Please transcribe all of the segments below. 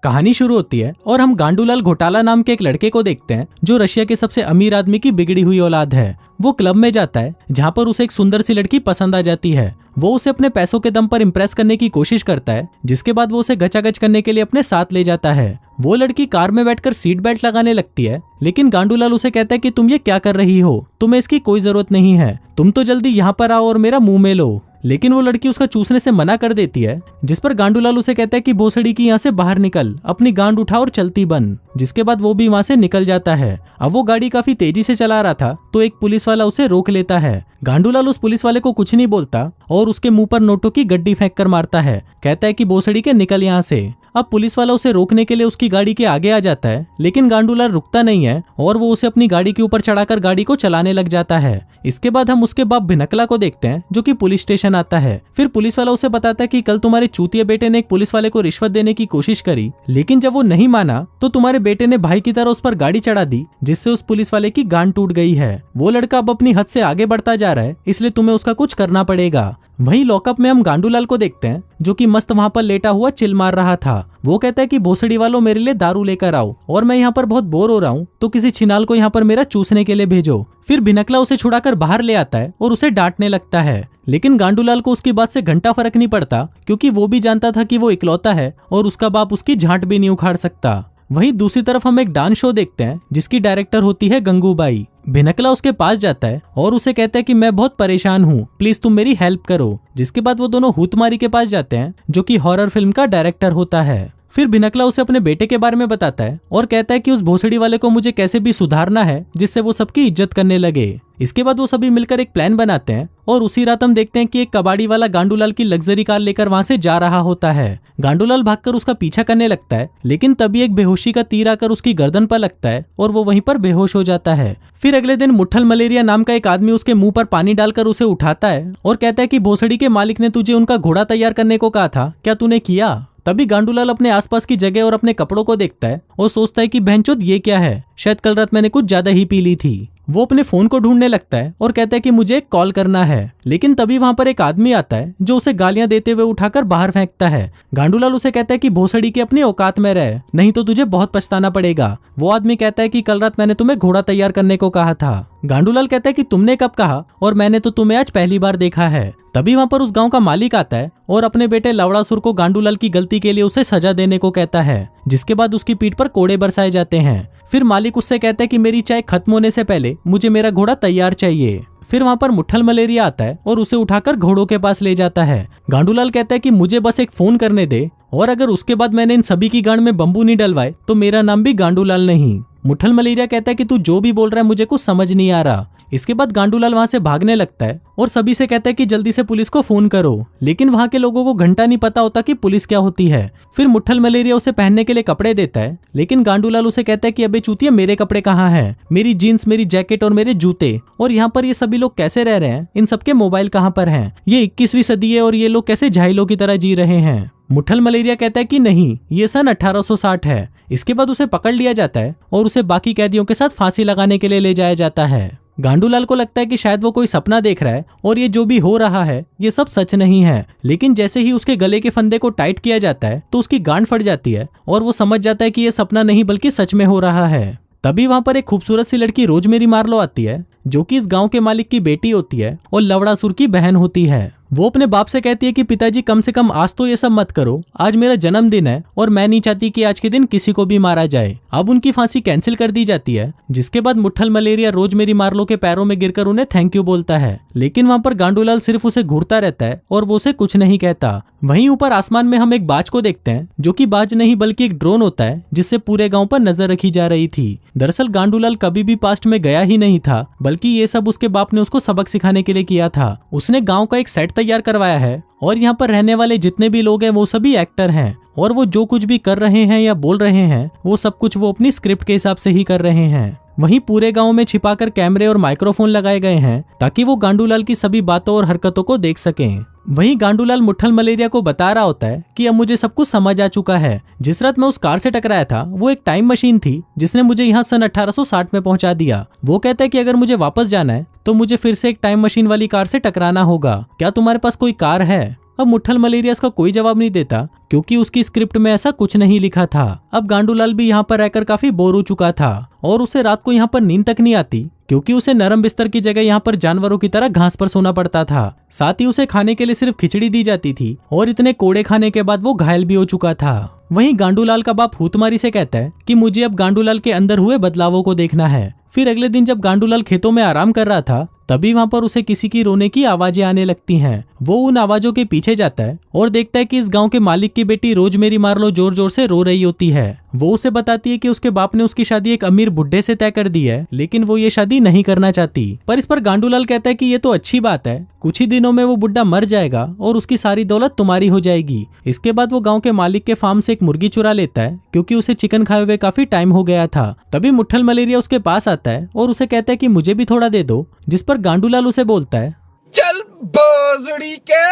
कहानी शुरू होती है और हम गांडूलाल घोटाला नाम के एक लड़के को देखते हैं जो रशिया के सबसे अमीर आदमी की बिगड़ी हुई औलाद है। वो क्लब में जाता है जहाँ पर उसे एक सुंदर सी लड़की पसंद आ जाती है। वो उसे अपने पैसों के दम पर इम्प्रेस करने की कोशिश करता है, जिसके बाद वो उसे गचागच करने के लिए अपने साथ ले जाता है। वो लड़की कार में बैठकर सीट बेल्ट लगाने लगती है, लेकिन गांडूलाल उसे कहता है कि तुम ये क्या कर रही हो, तुम्हें इसकी कोई जरूरत नहीं है, तुम तो जल्दी यहाँ पर आओ और मेरा मुंह में लो। लेकिन वो लड़की उसका चूसने से मना कर देती है, जिस पर गांडूलाल उसे कहता है कि भोसड़ी की यहाँ से बाहर निकल, अपनी गांड उठा और चलती बन। जिसके बाद वो भी वहाँ से निकल जाता है। अब वो गाड़ी काफी तेजी से चला रहा था तो एक पुलिस वाला उसे रोक लेता है। गांडूलाल उस पुलिस वाले को कुछ नहीं बोलता और उसके मुंह पर नोटों की गड्डी फेंक कर मारता है। कहता है कि भोसड़ी के निकल यहाँ से। अब पुलिस वाला उसे रोकने के लिए उसकी गाड़ी के आगे आ जाता है, लेकिन गांडूलाल रुकता नहीं है और वो उसे अपनी गाड़ी के ऊपर चढ़ाकर गाड़ी को चलाने लग जाता है। इसके बाद हम उसके बाप भिनकला को देखते हैं जो कि पुलिस स्टेशन आता है। फिर पुलिस वाला उसे बताता है कि कल तुम्हारे चूतिए बेटे ने एक पुलिस वाले को रिश्वत देने की कोशिश करी, लेकिन जब वो नहीं माना तो तुम्हारे बेटे ने भाई की तरह उस पर गाड़ी चढ़ा दी, जिससे उस पुलिस वाले की गांड टूट गई है। वो लड़का अब अपनी हद से आगे बढ़ता जा रहा है, इसलिए तुम्हें उसका कुछ करना पड़ेगा। वहीं लॉकअप में हम गांडूलाल को देखते हैं जो कि मस्त वहां पर लेटा हुआ चिल मार रहा था। वो कहता है कि भोसड़ी वालों मेरे लिए दारू लेकर आओ और मैं यहाँ पर बहुत बोर हो रहा हूँ, तो किसी छिनाल को यहाँ पर मेरा चूसने के लिए भेजो। फिर भिनकला उसे छुड़ाकर बाहर ले आता है और उसे डांटने लगता है, लेकिन गांडूलाल को उसकी बात से घंटा फर्क नहीं पड़ता, क्योंकि वो भी जानता था कि वो इकलौता है और उसका बाप उसकी झांट भी नहीं उखाड़ सकता। वहीं दूसरी तरफ हम एक डांस शो देखते हैं जिसकी डायरेक्टर होती है गंगूबाई। भिनकला उसके पास जाता है और उसे कहता है कि मैं बहुत परेशान हूँ, प्लीज तुम मेरी हेल्प करो। जिसके बाद वो दोनों हुतमारी के पास जाते हैं जो कि हॉरर फिल्म का डायरेक्टर होता है। फिर भिनकला उसे अपने बेटे के बारे में बताता है और कहता है कि उस भोसड़ी वाले को मुझे कैसे भी सुधारना है जिससे वो सबकी इज्जत करने लगे। इसके बाद वो सभी मिलकर एक प्लान बनाते हैं और उसी रात हम देखते हैं कि एक कबाड़ी वाला गांडूलाल की लग्जरी कार लेकर वहां से जा रहा होता है। गांडूलाल भागकर उसका पीछा करने लगता है, लेकिन तभी एक बेहोशी का तीर आकर उसकी गर्दन पर लगता है और वो वहीं पर बेहोश हो जाता है। फिर अगले दिन मुट्ठल मलेरिया नाम का एक आदमी उसके मुंह पर पानी डालकर उसे उठाता है और कहता है कि भोसड़ी के मालिक ने तुझे उनका घोड़ा तैयार करने को कहा था, क्या तूने किया? तभी गांडूलाल अपने आसपास की जगह और अपने कपड़ों को देखता है और सोचता है कि बहनचोद ये क्या है, शायद कल रात मैंने कुछ ज्यादा ही पी ली थी। वो अपने फोन को ढूंढने लगता है और कहता है कि मुझे एक कॉल करना है, लेकिन तभी वहां पर एक आदमी आता है जो उसे गालियां देते हुए उठाकर बाहर फेंकता है। गांडूलाल उसे कहता है कि भोसड़ी की अपनी औकात में रहे, नहीं तो तुझे बहुत पछताना पड़ेगा। वो आदमी कहता है कि कल रात मैंने तुम्हें घोड़ा तैयार करने को कहा था। गांडूलाल कहता है कि तुमने कब कहा, और मैंने तो तुम्हें आज पहली बार देखा है। तभी वहां पर उस गांव का मालिक आता है और अपने बेटे लवड़ासुर को गांडूलाल की गलती के लिए उसे सजा देने को कहता है, जिसके बाद उसकी पीठ पर कोड़े बरसाए जाते हैं। फिर मालिक उससे कहता है कि मेरी चाय खत्म होने से पहले मुझे मेरा घोड़ा तैयार चाहिए। फिर वहां पर मुट्ठल मलेरिया आता है और उसे उठाकर घोड़ों के पास ले जाता है। गांडूलाल कहता है कि मुझे बस एक फोन करने दे, और अगर उसके बाद मैंने इन सभी की गांड में बम्बू नहीं डलवाए तो मेरा नाम भी गांडूलाल नहीं। मुट्ठल मलेरिया कहता है कि तू जो भी बोल रहा है मुझे कुछ समझ नहीं आ रहा। इसके बाद गांडूलाल वहां से भागने लगता है और सभी से कहता है कि जल्दी से पुलिस को फोन करो, लेकिन वहां के लोगों को घंटा नहीं पता होता कि पुलिस क्या होती है। फिर मुट्ठल मलेरिया उसे पहनने के लिए कपड़े देता है, लेकिन गांडूलाल उसे कहता है कि अबे चूतिया मेरे कपड़े कहाँ हैं, मेरी जीन्स, मेरी जैकेट और मेरे जूते, और यहाँ पर ये सभी लोग कैसे रह रहे हैं, इन सबके मोबाइल कहाँ पर हैं, ये 21वीं सदी है और ये लोग कैसे झाइलों की तरह जी रहे हैं। मुट्ठल मलेरिया कहता है कि नहीं, ये सन 1860 है। इसके बाद उसे पकड़ लिया जाता है और उसे बाकी कैदियों के साथ फांसी लगाने के लिए ले जाया जाता है। गांडूलाल को लगता है कि शायद वो कोई सपना देख रहा है और ये जो भी हो रहा है ये सब सच नहीं है, लेकिन जैसे ही उसके गले के फंदे को टाइट किया जाता है तो उसकी गांड फट जाती है और वो समझ जाता है कि ये सपना नहीं बल्कि सच में हो रहा है। तभी वहां पर एक खूबसूरत सी लड़की रोजमेरी मार्लो आती है जो कि इस गांव के मालिक की बेटी होती है और लवड़ासुर की बहन होती है। वो अपने बाप से कहती है कि पिताजी कम से कम आज तो ये सब मत करो, आज मेरा जन्मदिन है और मैं नहीं चाहती कि आज के दिन किसी को भी मारा जाए। अब उनकी फांसी कैंसिल कर दी जाती है, जिसके बाद मुट्ठल मलेरिया रोजमेरी मार्लो के पैरों में गिरकर उन्हें थैंक यू बोलता है, लेकिन वहां पर गांडूलाल सिर्फ उसे घूरता रहता है और वो उसे कुछ नहीं कहता। वहीं ऊपर आसमान में हम एक बाज को देखते हैं जो कि बाज नहीं बल्कि एक ड्रोन होता है जिससे पूरे गांव पर नजर रखी जा रही थी। दरअसल गांडूलाल कभी भी पास्ट में गया ही नहीं था, बल्कि ये सब उसके बाप ने उसको सबक सिखाने के लिए किया था। उसने गांव का एक सेट तैयार करवाया है और यहाँ पर रहने वाले जितने भी लोग हैं वो सभी एक्टर हैं, और वो जो कुछ भी कर रहे हैं या बोल रहे हैं वो सब कुछ वो अपनी स्क्रिप्ट के हिसाब से ही कर रहे हैं। वहीं पूरे गांव में छिपाकर कैमरे और माइक्रोफोन लगाए गए हैं ताकि वो गांडूलाल की सभी बातों और हरकतों को देख सकें। वहीं गांडूलाल मुट्ठल मलेरिया को बता रहा होता है कि अब मुझे सब कुछ समझ आ चुका है। जिस रात मैं उस कार से टकराया था वो एक टाइम मशीन थी जिसने मुझे यहाँ सन 1860 में पहुंचा दिया। वो कहता है कि अगर मुझे वापस जाना है तो मुझे फिर से एक टाइम मशीन वाली कार से टकराना होगा। क्या तुम्हारे पास कोई कार है? अब मुट्ठल मलेरिया इसका कोई जवाब नहीं देता क्योंकि उसकी स्क्रिप्ट में ऐसा कुछ नहीं लिखा था। अब गांडूलाल भी यहाँ पर रहकर काफी बोर हो चुका था और उसे रात को यहाँ पर नींद तक नहीं आती क्योंकि उसे नरम बिस्तर की जगह यहाँ पर जानवरों की तरह घास पर सोना पड़ता था। साथ ही उसे खाने के लिए सिर्फ खिचड़ी दी जाती थी और इतने कोड़े खाने के बाद वो घायल भी हो चुका था। वहीं गांडूलाल का बाप हूतमारी से कहता है कि मुझे अब गांडूलाल के अंदर हुए बदलावों को देखना है। फिर अगले दिन जब गांडूलाल खेतों में आराम कर रहा था तभी वहाँ पर उसे किसी की रोने की आवाजें आने लगती हैं। वो उन आवाजों के पीछे जाता है और देखता है कि इस गांव के मालिक की बेटी रोजमेरी मार्लो जोर जोर से रो रही होती है। वो उसे बताती है कि उसके बाप ने उसकी शादी एक अमीर बुड्ढे से तय कर दी है, लेकिन वो ये शादी नहीं करना चाहती। पर इस पर गांडूलाल कहता है कि ये तो अच्छी बात है, कुछ ही दिनों में वो बुड्ढा मर जाएगा और उसकी सारी दौलत तुम्हारी हो जाएगी। इसके बाद वो गाँव के मालिक के फार्म से एक मुर्गी चुरा लेता है क्योंकि उसे चिकन खाए हुए काफी टाइम हो गया था। तभी मुट्ठल मलेरिया उसके पास आता है और उसे कहता है कि मुझे भी थोड़ा दे दो, जिस पर गांडूलाल उसे बोलता है चल भोसड़ी के,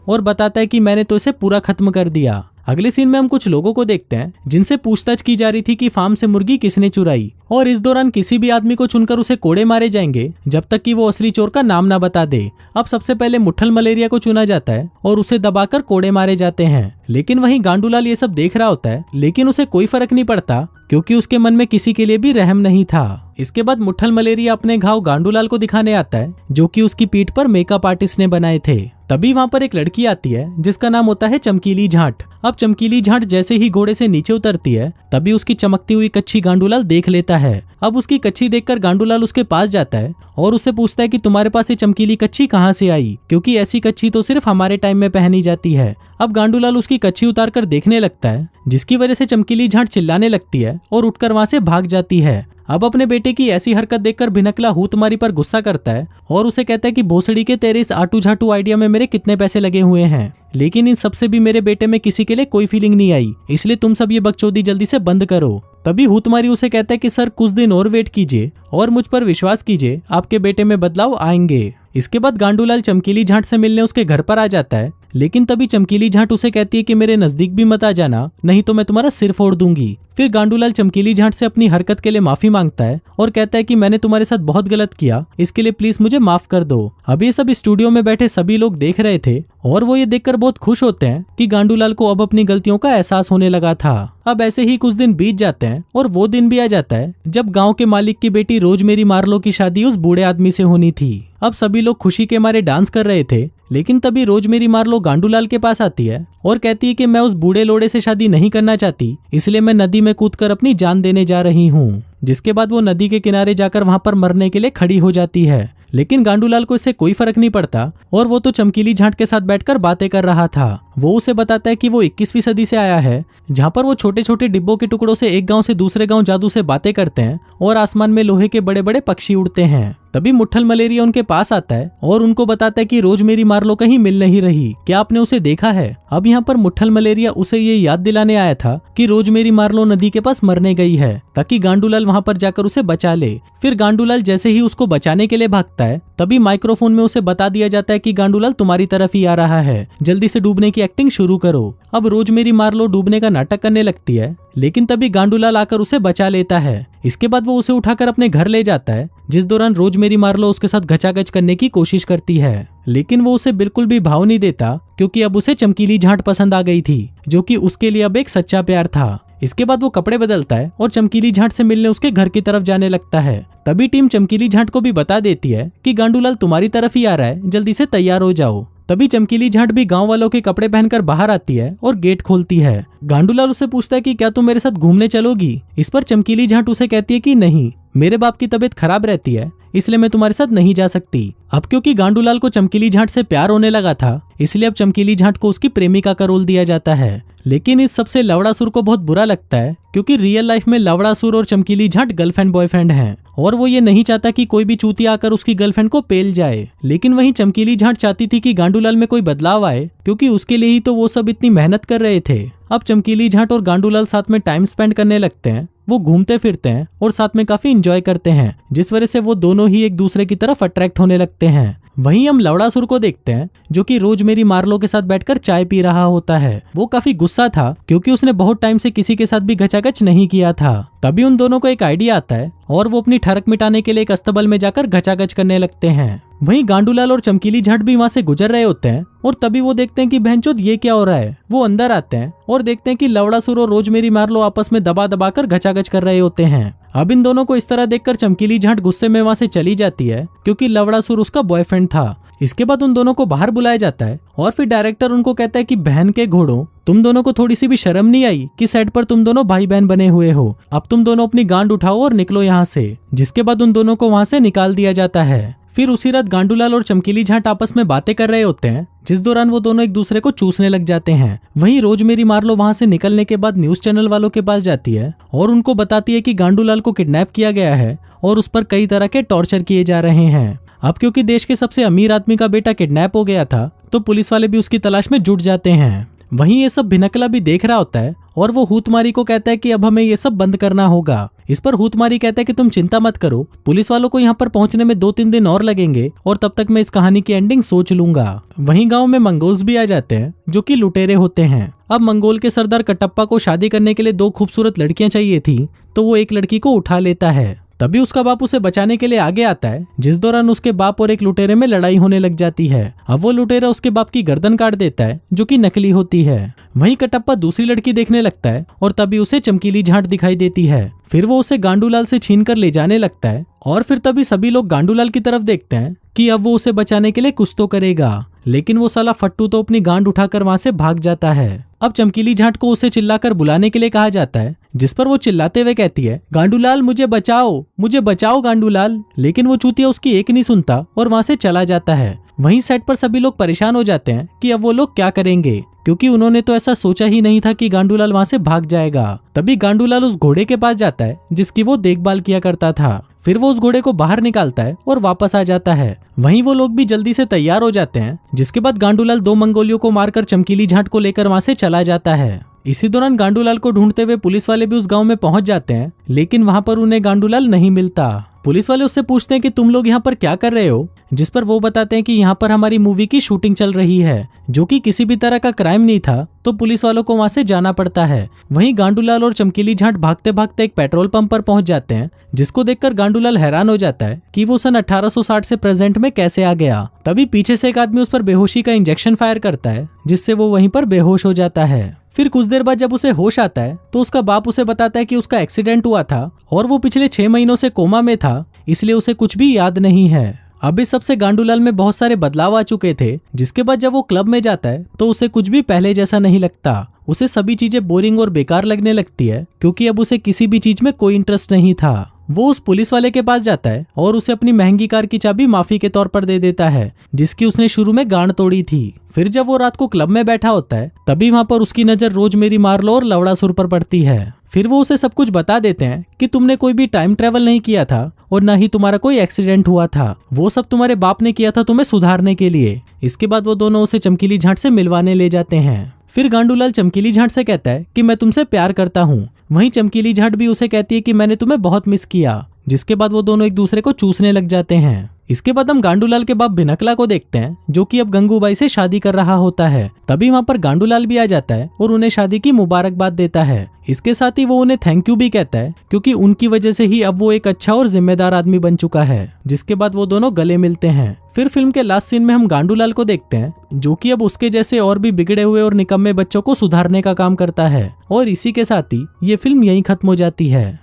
और बताता है कि मैंने तो इसे पूरा खत्म कर दिया। अगले सीन में हम कुछ लोगों को देखते हैं जिनसे पूछताछ की जा रही थी कि फार्म से मुर्गी किसने चुराई, और इस दौरान किसी भी आदमी को चुनकर उसे कोड़े मारे जाएंगे जब तक कि वो असली चोर का नाम ना बता दे। अब सबसे पहले मुट्ठल मलेरिया को चुना जाता है और उसे दबाकर कोड़े मारे जाते हैं। लेकिन वहीं गांडूलाल ये सब देख रहा होता है, लेकिन उसे कोई फर्क नहीं पड़ता क्योंकि उसके मन में किसी के लिए भी रहम नहीं था। इसके बाद मुट्ठल मलेरिया अपने घाव गांडूलाल को दिखाने आता है जो कि उसकी पीठ पर मेकअप आर्टिस्ट ने बनाए थे। तभी वहाँ पर एक लड़की आती है जिसका नाम होता है चमकीली झांट। अब चमकीली झांट जैसे ही घोड़े से नीचे उतरती है तभी उसकी चमकती हुई कच्छी गांडूलाल देख लेता है। अब उसकी कच्छी देखकर गांडूलाल उसके पास जाता है और उससे पूछता है कि तुम्हारे पास ये चमकीली कच्छी कहाँ से आई, क्योंकि ऐसी कच्छी तो सिर्फ हमारे टाइम में पहनी जाती है। अब गांडूलाल उसकी कच्छी उतार कर देखने लगता है जिसकी वजह से चमकीली झांट चिल्लाने लगती है और उठकर वहां से भाग जाती है। अब अपने बेटे की ऐसी हरकत देखकर भिनकला हूतमारी पर गुस्सा करता है और उसे कहता है कि भोसड़ी के तेरे इस आटू झाटू आइडिया में मेरे कितने पैसे लगे हुए हैं, लेकिन इन सबसे भी मेरे बेटे में किसी के लिए कोई फीलिंग नहीं आई, इसलिए तुम सब ये बकचोदी जल्दी से बंद करो। तभी हूतमारी उसे कहता है कि सर कुछ दिन और वेट कीजिए और मुझ पर विश्वास कीजिए, आपके बेटे में बदलाव आएंगे। इसके बाद गांडूलाल चमकीली झांट से मिलने उसके घर पर आ जाता है, लेकिन तभी चमकीली झांट उसे कहती है कि मेरे नजदीक भी मत आ जाना, नहीं तो मैं तुम्हारा सिर फोड़ दूंगी। फिर गांडूलाल चमकीली झांट से अपनी हरकत के लिए माफी मांगता है और कहता है कि मैंने तुम्हारे साथ बहुत गलत किया, इसके लिए प्लीज मुझे माफ कर दो। अब ये सब स्टूडियो में बैठे सभी लोग देख रहे थे और वो ये देखकर बहुत खुश होते हैं कि गांडूलाल को अब अपनी गलतियों का एहसास होने लगा था। अब ऐसे ही कुछ दिन बीत जाते हैं और वो दिन भी आ जाता है जब गांव के मालिक की बेटी रोजमेरी मार्लो की शादी उस बूढ़े आदमी से होनी थी। अब सभी लोग खुशी के मारे डांस कर रहे थे, लेकिन तभी रोजमेरी मार्लो गांडूलाल के पास आती है और कहती है कि मैं उस बूढ़े लोड़े से शादी नहीं करना चाहती, इसलिए मैं नदी में कूदकर अपनी जान देने जा रही हूँ। जिसके बाद वो नदी के किनारे जाकर वहां पर मरने के लिए खड़ी हो जाती है, लेकिन गांडूलाल को इससे कोई फर्क नहीं पड़ता और वो तो चमकीली झांट के साथ बैठकर बातें कर रहा था। वो उसे बताता है कि वो 21वीं सदी से आया है जहाँ पर वो छोटे छोटे डिब्बों के टुकड़ों से एक गांव से दूसरे गांव जादू से बातें करते हैं और आसमान में लोहे के बड़े बड़े पक्षी उड़ते हैं। तभी मुट्ठल मलेरिया उनके पास आता है और उनको बताता है कि रोजमेरी मार्लो कहीं मिल नहीं रही, क्या आपने उसे देखा है। अब यहाँ पर मुट्ठल मलेरिया उसे ये याद दिलाने आया था कि रोजमेरी मार्लो नदी के पास मरने गई है ताकि गांडूलाल वहाँ पर जाकर उसे बचा ले। फिर गांडूलाल जैसे ही उसको बचाने के लिए भागता है तभी माइक्रोफोन में उसे बता दिया जाता है कि गांडूलाल तुम्हारी तरफ ही आ रहा है, जल्दी से डूबने की एक्टिंग शुरू करो। अब रोजमेरी मार्लो डूबने का नाटक करने लगती है, लेकिन तभी गांडूलाल आकर उसे बचा लेता है। इसके बाद वो उसे उठाकर अपने घर ले जाता है, जिस दौरान रोजमेरी मार्लो उसके साथ घचाघच करने की कोशिश करती है, लेकिन वो उसे बिल्कुल भी भाव नहीं देता क्योंकि अब उसे चमकीली झांट पसंद आ गई थी जो कि उसके लिए अब एक सच्चा प्यार था। इसके बाद वो कपड़े बदलता है और चमकीली झांट से मिलने उसके घर की तरफ जाने लगता है। तभी टीम चमकीली झांट को भी बता देती है कि गांडूलाल तुम्हारी तरफ ही आ रहा है, जल्दी से तैयार हो जाओ। तभी चमकीली झांट भी गांव वालों के कपड़े पहनकर बाहर आती है और गेट खोलती है। गांडूलाल उससे पूछता है कि क्या तुम मेरे साथ घूमने चलोगी। इस पर चमकीली झांट उसे कहती है कि नहीं, मेरे बाप की तबीयत खराब रहती है, इसलिए मैं तुम्हारे साथ नहीं जा सकती। अब क्योंकि गांडूलाल को चमकीली झांट से प्यार होने लगा था, इसलिए अब चमकीली झांट को उसकी प्रेमिका का रोल दिया जाता है। लेकिन इस सबसे लवड़ासुर को बहुत बुरा लगता है क्योंकि रियल लाइफ में लवड़ासुर और चमकीली झांट गर्लफ्रेंड बॉयफ्रेंड हैं और वो ये नहीं चाहता कि कोई भी चूतिया आकर उसकी गर्लफ्रेंड को पेल जाए। लेकिन वहीं चमकीली झांट चाहती थी कि गांडूलाल में कोई बदलाव आए क्योंकि उसके लिए ही तो वो सब इतनी मेहनत कर रहे थे। अब चमकीली झांट और गांडूलाल साथ में टाइम स्पेंड करने लगते हैं, वो घूमते फिरते हैं और साथ में काफी एंजॉय करते हैं, जिस वजह से वो दोनों ही एक दूसरे की तरफ अट्रैक्ट होने लगते हैं। वहीं हम लवड़ासुर को देखते हैं जो कि रोजमेरी मार्लो के साथ बैठकर चाय पी रहा होता है। वो काफी गुस्सा था क्योंकि उसने बहुत टाइम से किसी के साथ भी घचाघच नहीं किया था। तभी उन दोनों को एक आइडिया आता है और वो अपनी ठरक मिटाने के लिए एक अस्तबल में जाकर घचाघच करने लगते हैं। वहीं गांडूलाल और चमकीली झाट भी वहाँ से गुजर रहे होते हैं और तभी वो देखते हैं कि बहनचोद ये क्या हो रहा है। वो अंदर आते हैं और देखते हैं कि लवड़ासुर और रोजमेरी मार्लो आपस में दबा दबा कर घचाघच कर रहे होते हैं। अब इन दोनों को इस तरह देखकर चमकीली झाट गुस्से में वहाँ से चली जाती है क्योंकि लवड़ासुर उसका बॉयफ्रेंड था। इसके बाद उन दोनों को बाहर बुलाया जाता है और फिर डायरेक्टर उनको कहता है कि बहन के घोड़ों, तुम दोनों को थोड़ी सी भी शर्म नहीं आई कि सेट पर तुम दोनों भाई बहन बने हुए हो। अब तुम दोनों अपनी गांड उठाओ और निकलो यहाँ से। जिसके बाद उन दोनों को वहाँ से निकाल दिया जाता है। फिर उसी रात गांडूलाल और चमकीली झाट आपस में बातें कर रहे होते हैं, जिस दौरान वो दोनों एक दूसरे को चूसने लग जाते हैं। वहीं रोजमेरी मार्लो वहां से निकलने के बाद न्यूज चैनल वालों के पास जाती है और उनको बताती है कि गांडूलाल को किडनैप किया गया है और उस पर कई तरह के टॉर्चर किए जा रहे हैं। अब क्योंकि देश के सबसे अमीर आदमी का बेटा किडनैप हो गया था तो पुलिस वाले भी उसकी तलाश में जुट जाते हैं। वहीं ये सब भिनकला भी देख रहा होता है और वो हूतमारी को कहता है कि अब हमें ये सब बंद करना होगा। इस पर हूतमारी कहता है कि तुम चिंता मत करो, पुलिस वालों को यहाँ पर पहुंचने में 2-3 दिन और लगेंगे और तब तक मैं इस कहानी की एंडिंग सोच लूंगा। वहीं गांव में मंगोल्स भी आ जाते हैं जो कि लुटेरे होते हैं। अब मंगोल के सरदार कटप्पा को शादी करने के लिए 2 खूबसूरत लड़कियां चाहिए थी तो वो एक लड़की को उठा लेता है। तभी उसका बाप उसे बचाने के लिए आगे आता है, जिस दौरान उसके बाप और एक लुटेरे में लड़ाई होने लग जाती है। अब वो लुटेरा उसके बाप की गर्दन काट देता है जो कि नकली होती है। वहीं कटप्पा दूसरी लड़की देखने लगता है और तभी उसे चमकीली झाट दिखाई देती है। फिर वो उसे गांडूलाल से छीनकर ले जाने लगता है और फिर तभी सभी लोग गांडूलाल की तरफ देखते हैं कि अब वो उसे बचाने के लिए कुछ तो करेगा, लेकिन वो साला फट्टू तो अपनी गांड उठाकर वहां से भाग जाता है। अब चमकीली झाट को उसे चिल्लाकर बुलाने के लिए कहा जाता है, जिस पर वो चिल्लाते हुए कहती है, गांडूलाल मुझे बचाओ गांडूलाल। लेकिन वो चूतिया उसकी एक नहीं सुनता और वहां से चला जाता है। वहीं सेट पर सभी लोग परेशान हो जाते हैं कि अब वो लोग क्या करेंगे, क्योंकि उन्होंने तो ऐसा सोचा ही नहीं था कि गांडूलाल वहां से भाग जाएगा। तभी गांडूलाल उस घोड़े के पास जाता है जिसकी वो देखभाल किया करता था। फिर वो उस घोड़े को बाहर निकालता है और वापस आ जाता है। वहीं वो लोग भी जल्दी से तैयार हो जाते हैं, जिसके बाद गांडूलाल 2 मंगोलियों को मारकर चमकीली झाट को लेकर वहां से चला जाता है। इसी दौरान गांडूलाल को ढूंढते हुए पुलिस वाले भी उस गांव में पहुंच जाते हैं, लेकिन वहां पर उन्हें गांडूलाल नहीं मिलता। पुलिस वाले उससे पूछते हैं कि तुम लोग यहाँ पर क्या कर रहे हो, जिस पर वो बताते हैं कि यहाँ पर हमारी मूवी की शूटिंग चल रही है, जो कि किसी भी तरह का क्राइम नहीं था, तो पुलिस वालों को वहां से जाना पड़ता है। वहीं गांडूलाल और चमकीली झाट भागते भागते एक पेट्रोल पंप पर पहुंच जाते हैं, जिसको देखकर गांडूलाल हैरान हो जाता है कि वो सन 1860 से प्रेजेंट में कैसे आ गया। तभी पीछे से एक आदमी उस पर बेहोशी का इंजेक्शन फायर करता है, जिससे वो वहीं पर बेहोश हो जाता है। फिर कुछ देर बाद जब उसे होश आता है तो उसका बाप उसे बताता है कि उसका एक्सीडेंट हुआ था और वो पिछले 6 महीनों से कोमा में था, इसलिए उसे कुछ भी याद नहीं है। अब इस सबसे गांडूलाल में बहुत सारे बदलाव आ चुके थे, जिसके बाद जब वो क्लब में जाता है तो उसे कुछ भी पहले जैसा नहीं लगता। उसे सभी चीजें बोरिंग और बेकार लगने लगती है, क्योंकि अब उसे किसी भी चीज में कोई इंटरेस्ट नहीं था। वो उस पुलिस वाले के पास जाता है और उसे अपनी महंगी कार की चाबी माफी के तौर पर दे देता है, जिसकी उसने शुरू में गांड तोड़ी थी। फिर जब वो रात को क्लब में बैठा होता है तभी वहां पर उसकी नजर रोजमेरी मार्लो और लवड़ासुर पर पड़ती है। फिर वो उसे सब कुछ बता देते हैं कि तुमने कोई भी टाइम ट्रेवल नहीं किया था और न ही तुम्हारा कोई एक्सीडेंट हुआ था, वो सब तुम्हारे बाप ने किया था तुम्हें सुधारने के लिए। इसके बाद वो दोनों उसे चमकीली झाट से मिलवाने ले जाते हैं। फिर गांडूलाल चमकीली झाट से कहता है कि मैं तुमसे प्यार करता हूँ। वहीं चमकीली झाट भी उसे कहती है कि मैंने तुम्हें बहुत मिस किया, जिसके बाद वो दोनों एक दूसरे को चूसने लग जाते हैं। इसके बाद हम गांडूलाल के बाप भिनकला को देखते हैं, जो कि अब गंगूबाई से शादी कर रहा होता है। तभी वहां पर गांडूलाल भी आ जाता है और उन्हें शादी की मुबारकबाद देता है। इसके साथ ही वो उन्हें थैंक यू भी कहता है, क्योंकि उनकी वजह से ही अब वो एक अच्छा और जिम्मेदार आदमी बन चुका है। जिसके बाद वो दोनों गले मिलते हैं। फिर फिल्म के लास्ट सीन में हम गांडूलाल को देखते हैं, जो कि अब उसके जैसे और भी बिगड़े हुए और निकम्मे बच्चों को सुधारने का काम करता है। और इसी के साथ ही ये फिल्म यहीं खत्म हो जाती है।